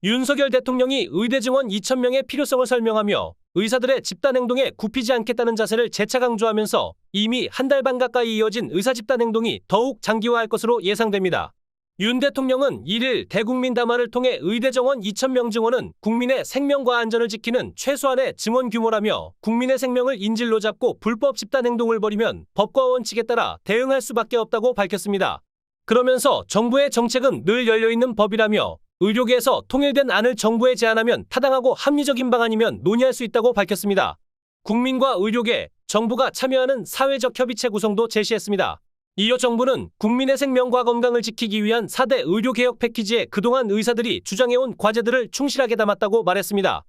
윤석열 대통령이 의대 증원 2,000명의 필요성을 설명하며 의사들의 집단 행동에 굽히지 않겠다는 자세를 재차 강조하면서 이미 한 달 반 가까이 이어진 의사 집단 행동이 더욱 장기화할 것으로 예상됩니다. 윤 대통령은 1일 대국민 담화를 통해 의대 정원 2,000명 증원은 국민의 생명과 안전을 지키는 최소한의 증원 규모라며 국민의 생명을 인질로 잡고 불법 집단 행동을 벌이면 법과 원칙에 따라 대응할 수밖에 없다고 밝혔습니다. 그러면서 정부의 정책은 늘 열려있는 법이라며 의료계에서 통일된 안을 정부에 제안하면 타당하고 합리적인 방안이면 논의할 수 있다고 밝혔습니다. 국민과 의료계, 정부가 참여하는 사회적 협의체 구성도 제시했습니다. 이어 정부는 국민의 생명과 건강을 지키기 위한 4대 의료개혁 패키지에 그동안 의사들이 주장해온 과제들을 충실하게 담았다고 말했습니다.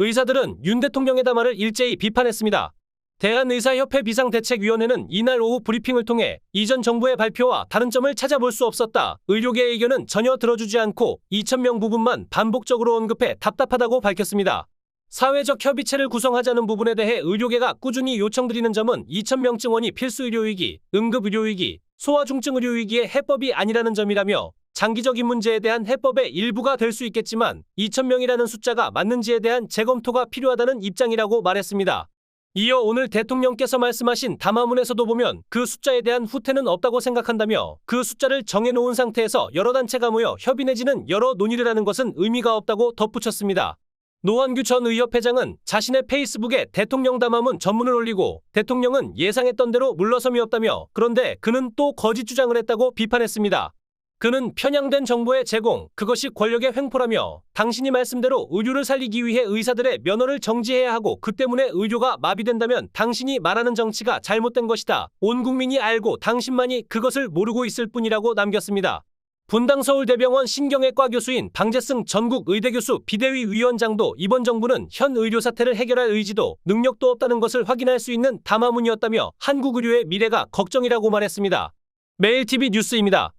의사들은 윤 대통령의 담화를 일제히 비판했습니다. 대한의사협회 비상대책위원회는 이날 오후 브리핑을 통해 이전 정부의 발표와 다른 점을 찾아볼 수 없었다. 의료계의 의견은 전혀 들어주지 않고 2,000명 부분만 반복적으로 언급해 답답하다고 밝혔습니다. 사회적 협의체를 구성하자는 부분에 대해 의료계가 꾸준히 요청드리는 점은 2,000명 증원이 필수 의료위기, 응급 의료위기, 소아중증 의료위기의 해법이 아니라는 점이라며 장기적인 문제에 대한 해법의 일부가 될 수 있겠지만 2,000명이라는 숫자가 맞는지에 대한 재검토가 필요하다는 입장이라고 말했습니다. 이어 오늘 대통령께서 말씀하신 담화문에서도 보면 그 숫자에 대한 후퇴는 없다고 생각한다며 그 숫자를 정해놓은 상태에서 여러 단체가 모여 협의 내지는 여러 논의를 하는 것은 의미가 없다고 덧붙였습니다. 노원규 전 의협회장은 자신의 페이스북에 대통령 담화문 전문을 올리고 대통령은 예상했던 대로 물러섬이 없다며 그런데 그는 또 거짓 주장을 했다고 비판했습니다. 그는 편향된 정보의 제공, 그것이 권력의 횡포라며 당신이 말씀대로 의료를 살리기 위해 의사들의 면허를 정지해야 하고 그 때문에 의료가 마비된다면 당신이 말하는 정치가 잘못된 것이다. 온 국민이 알고 당신만이 그것을 모르고 있을 뿐이라고 남겼습니다. 분당 서울대병원 신경외과 교수인 방재승 전국의대교수 비대위 위원장도 이번 정부는 현 의료 사태를 해결할 의지도 능력도 없다는 것을 확인할 수 있는 담화문이었다며 한국 의료의 미래가 걱정이라고 말했습니다. 매일TV 뉴스입니다.